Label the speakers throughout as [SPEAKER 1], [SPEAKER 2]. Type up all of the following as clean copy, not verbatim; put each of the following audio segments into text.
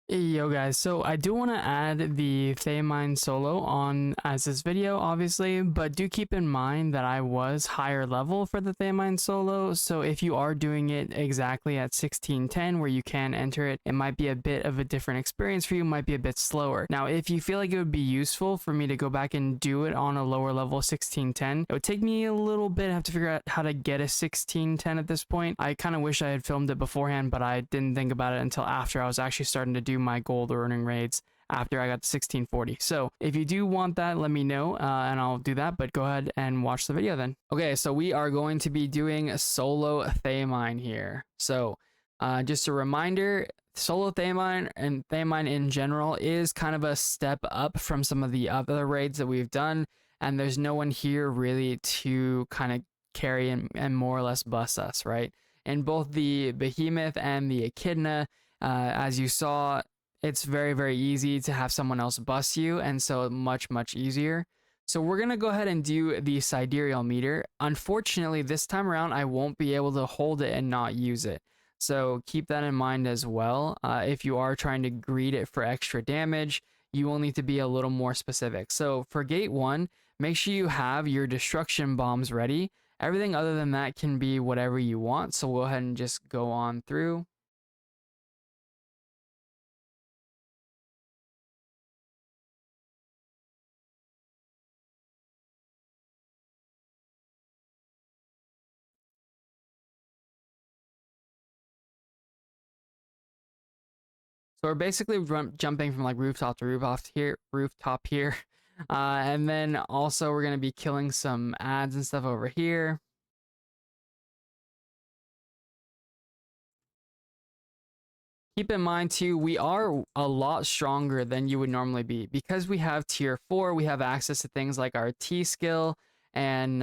[SPEAKER 1] Yo guys, so I do want to add the Thaemine solo on as this video, obviously, but do keep in mind that I was higher level for the Thaemine solo, so if you are doing it exactly at 1610 where you can enter it, it might be a bit of a different experience for you, might be a bit slower. Now, if you feel like it would be useful for me to go back and do it on a lower level 1610, it would take me a little bit, I have to figure out how to get a 1610 at this point. I kind of wish I had filmed it beforehand, but I didn't think about it until after I was actually starting to do my gold earning raids after I got to 1640. So if you do want that, let me know and I'll do that, but go ahead and watch the video then. Okay, so we are going to be doing a solo Thaemine here. So just a reminder, solo Thaemine and Thaemine in general is kind of a step up from some of the other raids that we've done, and there's no one here really to kind of carry and more or less bust us, right? In both the Behemoth and the Echidna, as you saw, it's very, very easy to have someone else bust you, and so much easier. So we're going to go ahead and do the sidereal meter. Unfortunately, this time around, I won't be able to hold it and not use it. So keep that in mind as well. If you are trying to greed it for extra damage, you will need to be a little more specific. So for gate 1, make sure you have your destruction bombs ready. Everything other than that can be whatever you want. So we'll go ahead and just go on through. So we're basically jumping from like rooftop here. And then also we're going to be killing some ads and stuff over here. Keep in mind too, we are a lot stronger than you would normally be. Because we have tier 4, we have access to things like our T skill and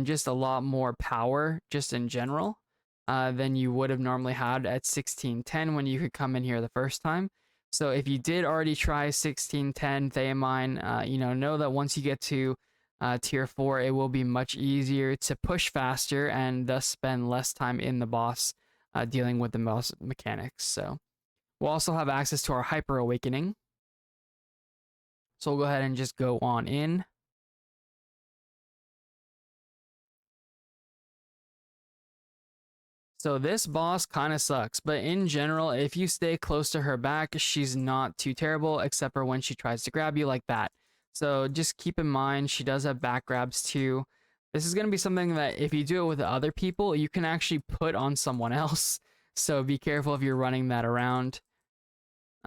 [SPEAKER 1] just a lot more power just in general than you would have normally had at 1610 when you could come in here the first time. So if you did already try 1610 Thaemine, know that once you get to tier 4, it will be much easier to push faster and thus spend less time in the boss dealing with the most mechanics. So we'll also have access to our Hyper Awakening. So we'll go ahead and just go on in. So this boss kind of sucks, but in general, if you stay close to her back, she's not too terrible, except for when she tries to grab you like that. So just keep in mind, she does have back grabs too. This is going to be something that if you do it with other people, you can actually put on someone else. So be careful if you're running that around.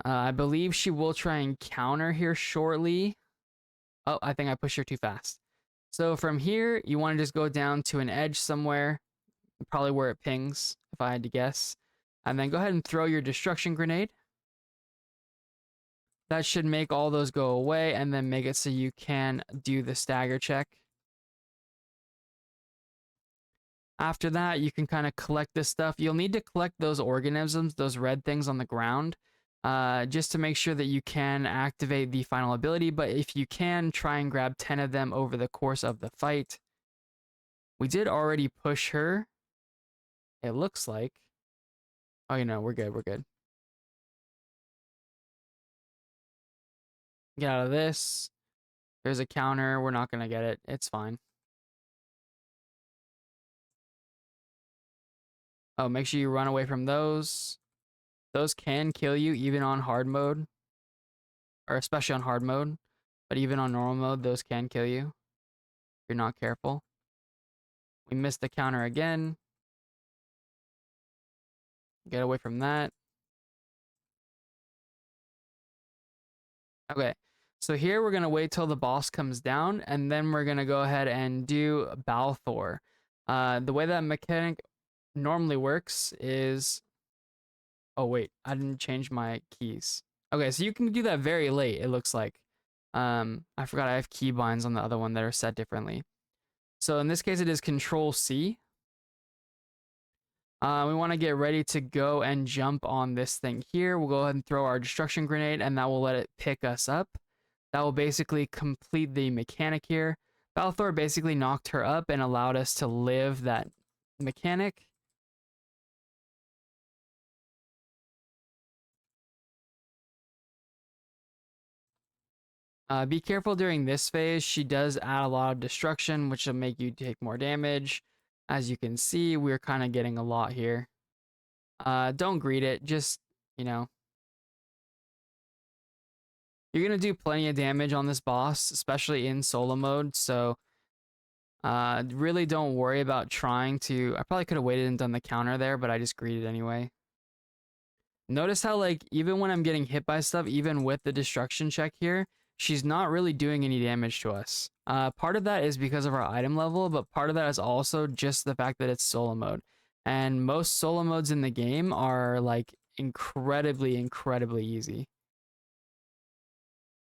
[SPEAKER 1] I believe she will try and counter here shortly. Oh, I think I pushed her too fast. So from here, you want to just go down to an edge somewhere, probably where it pings, if I had to guess. And then go ahead and throw your destruction grenade. That should make all those go away and then make it so you can do the stagger check. After that, you can kind of collect this stuff. You'll need to collect those organisms, those red things on the ground, just to make sure that you can activate the final ability. But if you can, try and grab 10 of them over the course of the fight. We did already push her, it looks like. Oh, we're good, we're good. Get out of this. There's a counter, we're not going to get it. It's fine. Oh, make sure you run away from those. Those can kill you even on hard mode, or especially on hard mode, but even on normal mode, those can kill you if you're not careful. We missed the counter again. Get away from that. Okay, so here we're going to wait till the boss comes down, and then we're going to go ahead and do Balthor. The way that mechanic normally works is... Oh, wait, I didn't change my keys. Okay, so you can do that very late, it looks like. I forgot I have keybinds on the other one that are set differently. So in this case, it is Control C. We want to get ready to go and jump on this thing here. We'll go ahead and throw our destruction grenade, and that will let it pick us up. That will basically complete the mechanic here. Balthor basically knocked her up and allowed us to live that mechanic. Be careful during this phase. She does add a lot of destruction, which will make you take more damage. As you can see, we're kind of getting a lot here. Don't greed it. Just, you know, you're going to do plenty of damage on this boss, especially in solo mode. So really don't worry about trying to... I probably could have waited and done the counter there, but I just greeted anyway. Notice how, like, even when I'm getting hit by stuff, even with the destruction check here, she's not really doing any damage to us. Part of that is because of our item level, but part of that is also just the fact that it's solo mode. And most solo modes in the game are, like, incredibly, incredibly easy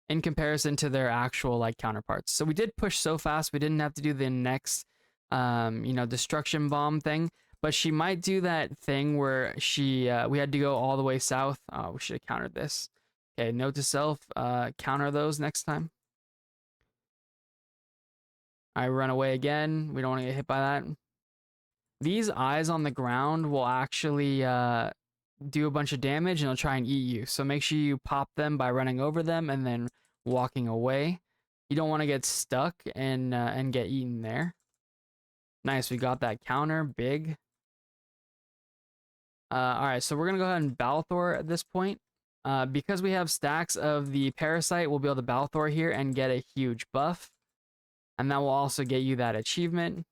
[SPEAKER 1] in comparison to their actual, like, counterparts. So we did push so fast, we didn't have to do the next, you know, destruction bomb thing. But she might do that thing where we had to go all the way south. Oh, we should have countered this. Okay, note to self, counter those next time. I run away again. We don't want to get hit by that. These eyes on the ground will actually do a bunch of damage and they'll try and eat you. So make sure you pop them by running over them and then walking away. You don't want to get stuck and get eaten there. Nice, we got that counter, big. Alright, so we're going to go ahead and Balthor at this point. Because we have stacks of the Parasite, we'll be able to Balthor here and get a huge buff. And that will also get you that achievement.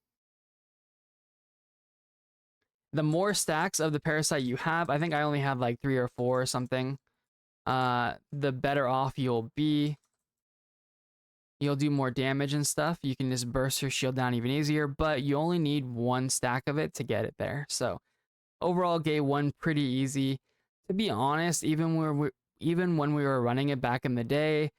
[SPEAKER 1] The more stacks of the Parasite you have, I think I only have like 3 or 4 or something, the better off you'll be. You'll do more damage and stuff. You can just burst your shield down even easier, but you only need 1 stack of it to get it there. So overall, gate 1 pretty easy. To be honest, even when we were running it back in the day,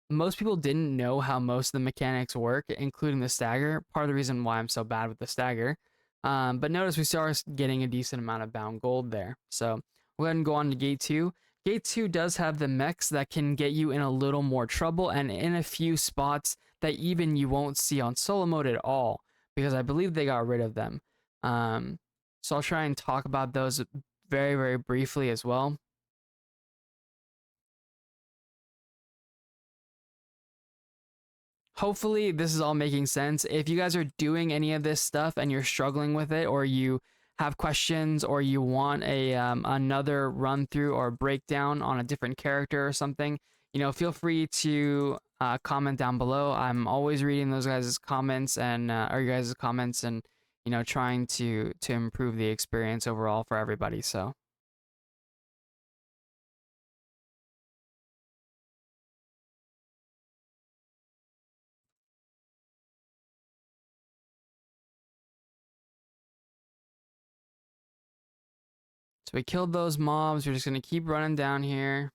[SPEAKER 1] most people didn't know how most of the mechanics work, including the stagger. Part of the reason why I'm so bad with the stagger. But notice we start getting a decent amount of bound gold there. So we'll go ahead and go on to gate 2. Gate 2 does have the mechs that can get you in a little more trouble and in a few spots that even you won't see on solo mode at all, because I believe they got rid of them. So I'll try and talk about those very, very briefly as well. Hopefully this is all making sense. If you guys are doing any of this stuff and you're struggling with it, or you have questions, or you want a another run through or breakdown on a different character or something, you know, feel free to comment down below. I'm always reading those guys' comments and or your guys' comments, and you know, trying to improve the experience overall for everybody. So we killed those mobs. We're just gonna keep running down here.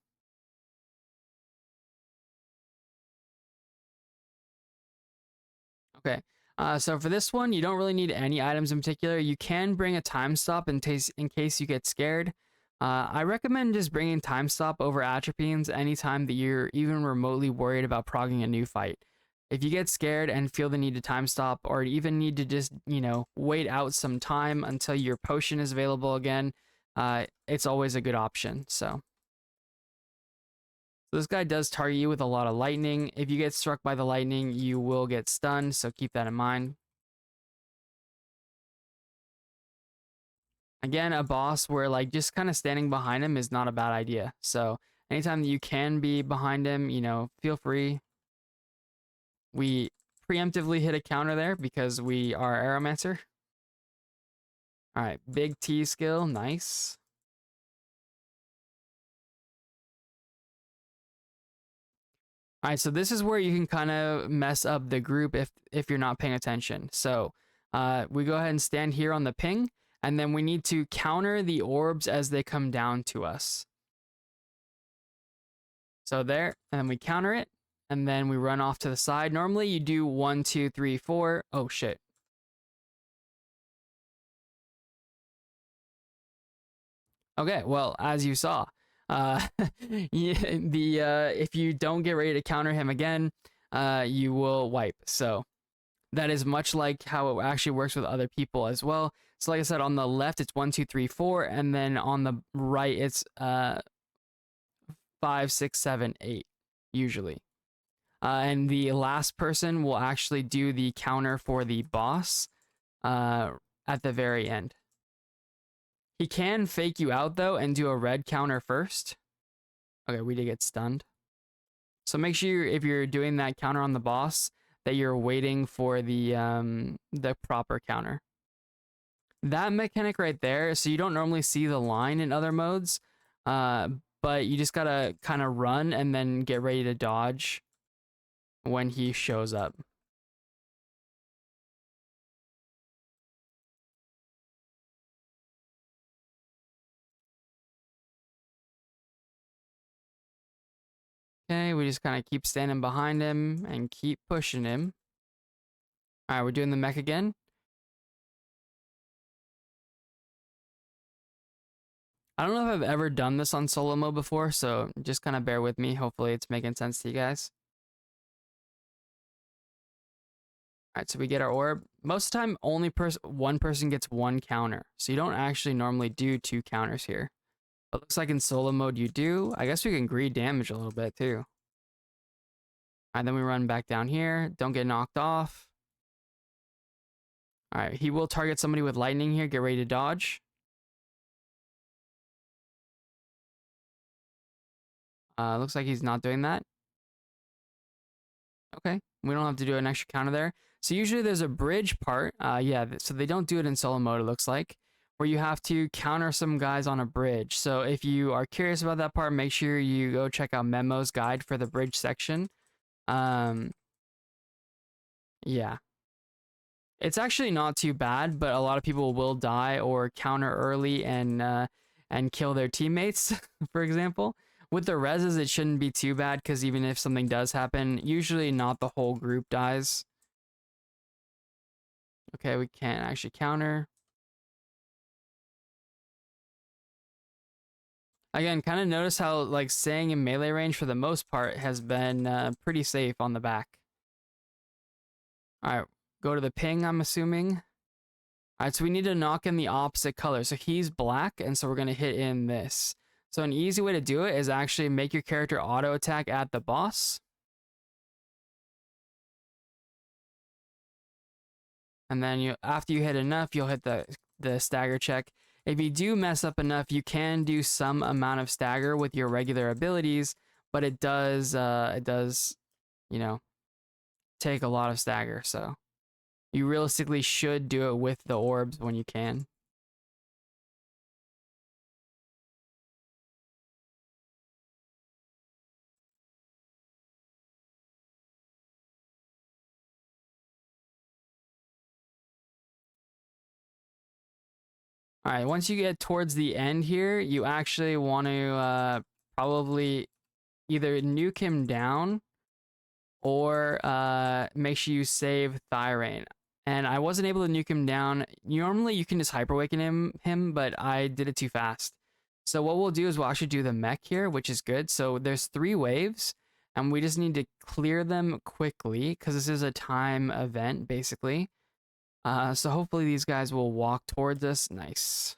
[SPEAKER 1] Okay, so for this one, you don't really need any items in particular. You can bring a time stop in case you get scared. I recommend just bringing time stop over atropines anytime that you're even remotely worried about progging a new fight. If you get scared and feel the need to time stop, or even need to just, you know, wait out some time until your potion is available again, it's always a good option. So this guy does target you with a lot of lightning. If you get struck by the lightning, you will get stunned, so keep that in mind. Again, a boss where like just kind of standing behind him is not a bad idea. So anytime that you can be behind him, you know, feel free. We preemptively hit a counter there because we are Aeromancer. All right, big T skill, nice. All right, so this is where you can kind of mess up the group if you're not paying attention. So we go ahead and stand here on the ping, and then we need to counter the orbs as they come down to us. So there, and then we counter it, and then we run off to the side. Normally you do 1, 2, 3, 4. Oh shit. Okay, well, as you saw, if you don't get ready to counter him again, you will wipe. So that is much like how it actually works with other people as well. So like I said, on the left it's 1, 2, 3, 4, and then on the right it's 5, 6, 7, 8 usually. and the last person will actually do the counter for the boss at the very end. He can fake you out though and do a red counter first. Okay, we did get stunned. So make sure if you're doing that counter on the boss that you're waiting for the proper counter. That mechanic right there, so you don't normally see the line in other modes, but you just gotta kind of run and then get ready to dodge when he shows up. Okay, we just kind of keep standing behind him and keep pushing him. All right, we're doing the mech again. I don't know if I've ever done this on solo mode before, so just kind of bear with me. Hopefully it's making sense to you guys. All right, so we get our orb. Most of the time, only one person gets one counter, so you don't actually normally do 2 counters here. But looks like in solo mode you do. I guess we can greed damage a little bit too. All right, then we run back down here. Don't get knocked off. All right, he will target somebody with lightning here. Get ready to dodge. Looks like he's not doing that. Okay, we don't have to do an extra counter there. So usually there's a bridge part. Yeah, so they don't do it in solo mode, it looks like, where you have to counter some guys on a bridge. So if you are curious about that part, make sure you go check out Memo's guide for the bridge section. Yeah. It's actually not too bad, but a lot of people will die or counter early and kill their teammates, for example. With the reses, it shouldn't be too bad because even if something does happen, usually not the whole group dies. Okay, we can't actually counter. Again, kind of notice how like staying in melee range for the most part has been pretty safe on the back. All right, go to the ping, I'm assuming. All right, so we need to knock in the opposite color. So he's black, and so we're going to hit in this. So an easy way to do it is actually make your character auto attack at the boss. And then after you hit enough, you'll hit the stagger check. If you do mess up enough, you can do some amount of stagger with your regular abilities, but it does, you know, take a lot of stagger. So you realistically should do it with the orbs when you can. All right, once you get towards the end here, you actually want to probably either nuke him down or make sure you save Thaemine. And I wasn't able to nuke him down. Normally you can just hyper awaken him, but I did it too fast. So what we'll do is we'll actually do the mech here, which is good. So there's 3 waves, and we just need to clear them quickly because this is a time event, basically. So hopefully these guys will walk towards us. Nice.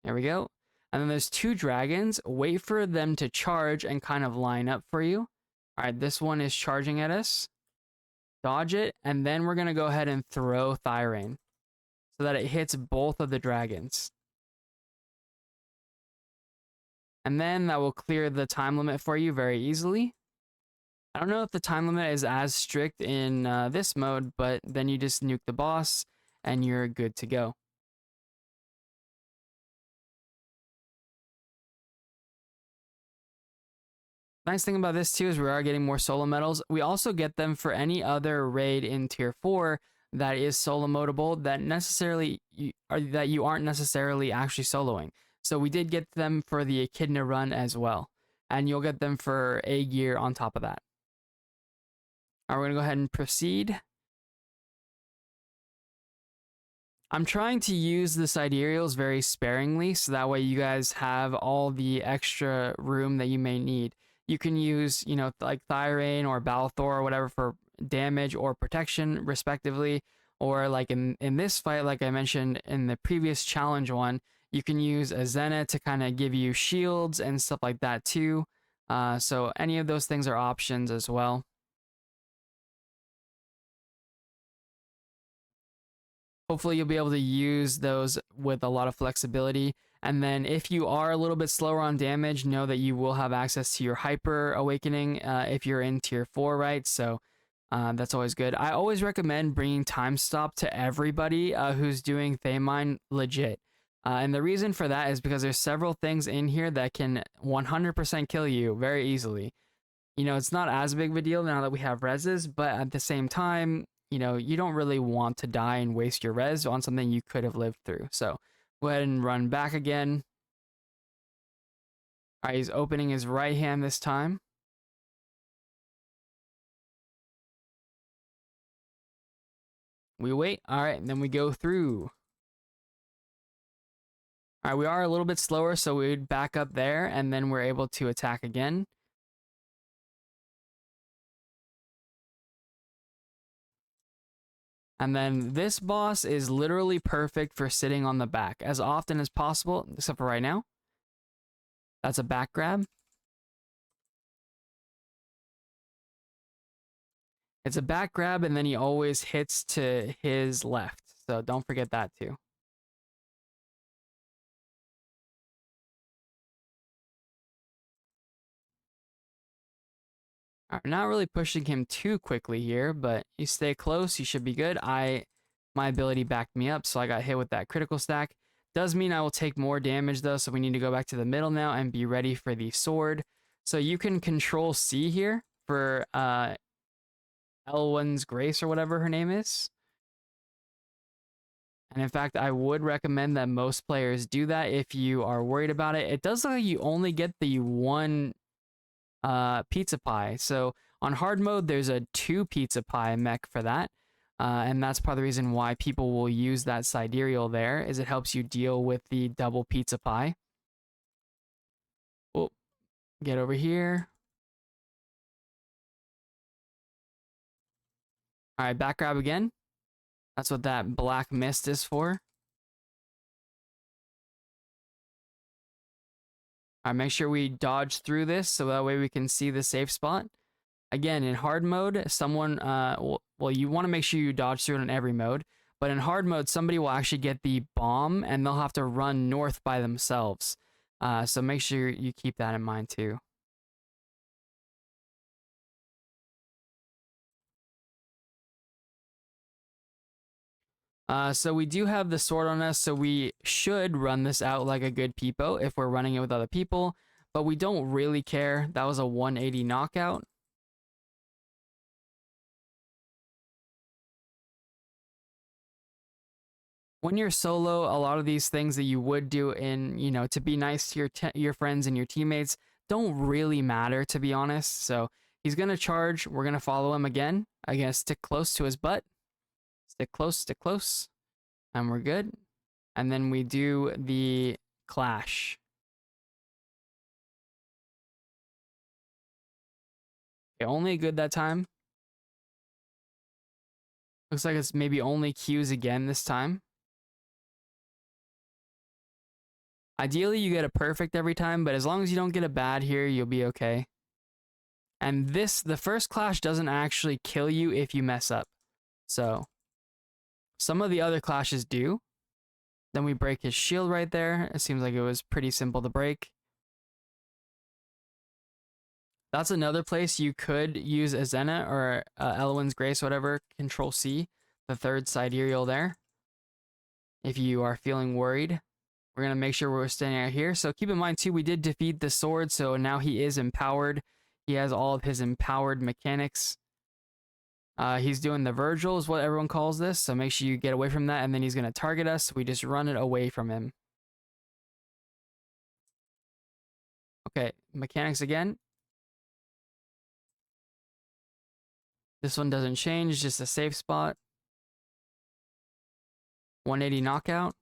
[SPEAKER 1] There we go. And then there's 2 dragons. Wait for them to charge and kind of line up for you. All right, this one is charging at us. Dodge it, and then we're going to go ahead and throw Thaemine so that it hits both of the dragons. And then that will clear the time limit for you very easily. I don't know if the time limit is as strict in this mode, but then you just nuke the boss and you're good to go. Nice thing about this too is we are getting more solo medals. We also get them for any other raid in tier 4 that is solo modable that you aren't necessarily actually soloing. So we did get them for the Echidna run as well, and you'll get them for A gear on top of that. All right, we're gonna go ahead and proceed. I'm trying to use the sidereals very sparingly, so that way you guys have all the extra room that you may need. You can use, like Thaemine or Balthor or whatever for damage or protection, respectively. Or like in this fight, like I mentioned in the previous challenge one, You can use a Zena to kind of give you shields and stuff like that too. So any of those things are options as well. Hopefully you'll be able to use those with a lot of flexibility. And then if you are a little bit slower on damage, know that you will have access to your hyper awakening if you're in tier 4, right? So that's always good. I always recommend bringing time stop to everybody who's doing Thaemine legit. And the reason for that is because there's several things in here that can 100% kill you very easily. You know, it's not as big of a deal now that we have reses, but at the same time, you know, you don't really want to die and waste your res on something you could have lived through. So go ahead and run back again. All right, he's opening his right hand this time. We wait. All right, and then we go through. All right, we are a little bit slower, so we would back up there, and then we're able to attack again. And then this boss is literally perfect for sitting on the back as often as possible, except for right now. That's a back grab. It's a back grab, and then he always hits to his left. So don't forget that too. All right, not really pushing him too quickly here, but you stay close, you should be good. My ability backed me up, so I got hit with that critical stack. Does mean I will take more damage though, so we need to go back to the middle now and be ready for the sword. So you can control C here for Elwyn's Grace or whatever her name is. And in fact, I would recommend that most players do that if you are worried about it. It does look like you only get the one pizza pie. So on hard mode, there's a 2 pizza pie mech for that. And that's part of the reason why people will use that sidereal there, is it helps you deal with the double pizza pie. Oh, get over here. All right, back grab again. That's what that black mist is for. All right, make sure we dodge through this so that way we can see the safe spot. Again, in hard mode, someone, well, you want to make sure you dodge through it in every mode, but in hard mode, somebody will actually get the bomb and they'll have to run north by themselves. So make sure you keep that in mind too. So we do have the sword on us, so we should run this out like a good peepo if we're running it with other people, but we don't really care. That was a 180 knockout. When you're solo, a lot of these things that you would do in, you know, to be nice to your friends and your teammates don't really matter, to be honest. So he's going to charge. We're going to follow him again. Again, stick close to his butt. Stick close. And we're good. And then we do the clash. Okay, only good that time. Looks like it's maybe only Q's again this time. Ideally, you get a perfect every time, but as long as you don't get a bad here, you'll be okay. And the first clash doesn't actually kill you if you mess up. So, some of the other clashes do. Then we break his shield right there. It seems like it was pretty simple to break. That's another place you could use Azena or Elwyn's Grace, whatever. Control C, the third sidereal there. If you are feeling worried. We're going to make sure we're staying out here. So keep in mind, too, we did defeat the sword, so now he is empowered. He has all of his empowered mechanics. He's doing the Virgil, is what everyone calls this, so make sure you get away from that, and then he's going to target us. We just run it away from him. Okay, mechanics again. This one doesn't change, just a safe spot. 180 knockout.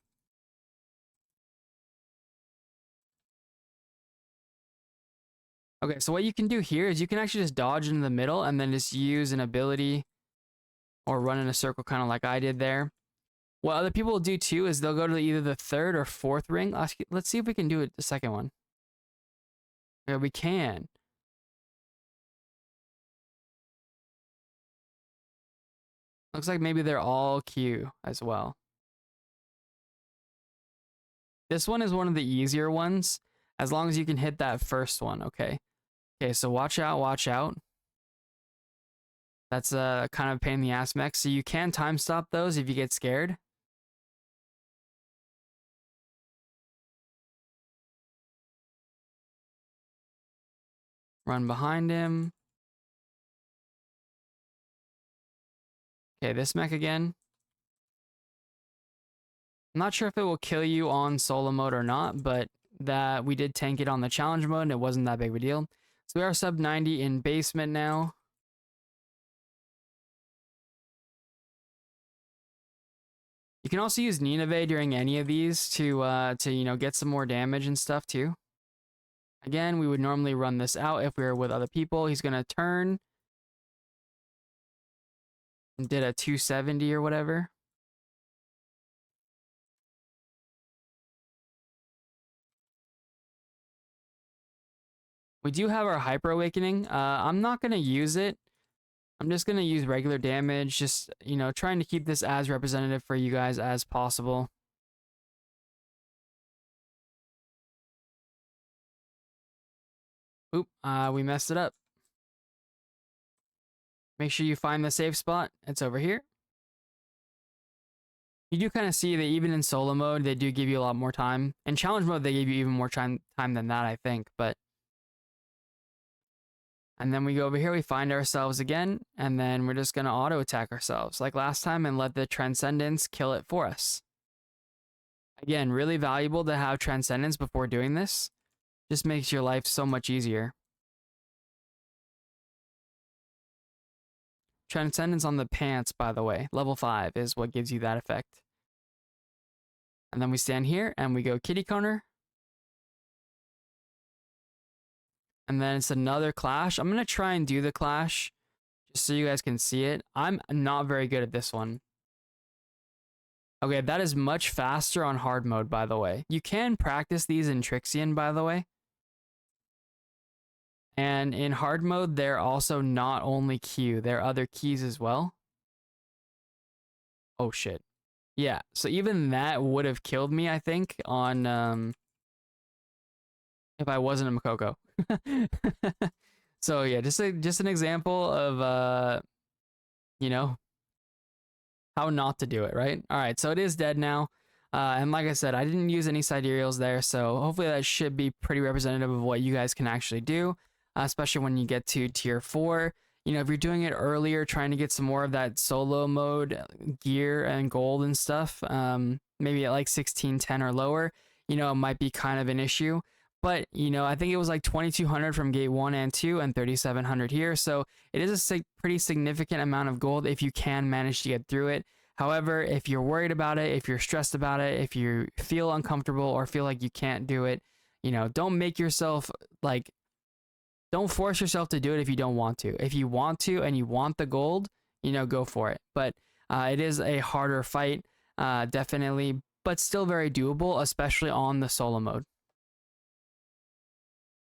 [SPEAKER 1] Okay, so what you can do here is you can actually just dodge into the middle and then just use an ability or run in a circle kind of like I did there. What other people will do too is they'll go to either the third or fourth ring. Let's see if we can do it the second one. Yeah, we can. Looks like maybe they're all Q as well. This one is one of the easier ones, as long as you can hit that first one, okay? Okay, so watch out, watch out. That's a kind of pain in the ass mech. So you can time stop those if you get scared. Run behind him. Okay, this mech again. I'm not sure if it will kill you on solo mode or not, but that we did tank it on the challenge mode and it wasn't that big of a deal. So we are sub 90 in basement now. You can also use Nineveh during any of these to you know, get some more damage and stuff too. Again, we would normally run this out if we were with other people. He's gonna turn. Did a 270 or whatever. We do have our Hyper Awakening. I'm not gonna use it. I'm just gonna use regular damage, just, you know, trying to keep this as representative for you guys as possible. Oop, we messed it up. Make sure you find the safe spot. It's over here. You do kind of see that even in solo mode, they do give you a lot more time. In challenge mode, they give you even more time than that, I think, but... And then we go over here, we find ourselves again, and then we're just going to auto attack ourselves like last time and let the Transcendence kill it for us. Again, really valuable to have Transcendence before doing this. Just makes your life so much easier. Transcendence on the pants, by the way. Level 5 is what gives you that effect. And then we stand here and we go kitty corner. And then it's another clash. I'm going to try and do the clash just so you guys can see it. I'm not very good at this one. Okay, that is much faster on hard mode, by the way. You can practice these in Trixian, by the way. And in hard mode, they're also not only Q, they're other keys as well. Oh, shit. Yeah, so even that would have killed me, I think, on... if I wasn't a Makoko. So yeah, just an example of you know, how not to do it, right? All right, so it is dead now. And like I said, I didn't use any sidereals there, so hopefully that should be pretty representative of what you guys can actually do, especially when you get to tier 4. You know, if you're doing it earlier, trying to get some more of that solo mode gear and gold and stuff, maybe at like 1610 or lower, you know, it might be kind of an issue. But, you know, I think it was like 2,200 from gate 1 and 2 and 3,700 here. So it is a pretty significant amount of gold if you can manage to get through it. However, if you're worried about it, if you're stressed about it, if you feel uncomfortable or feel like you can't do it, you know, don't make yourself like, don't force yourself to do it if you don't want to. If you want to and you want the gold, you know, go for it. But it is a harder fight, definitely, but still very doable, especially on the solo mode.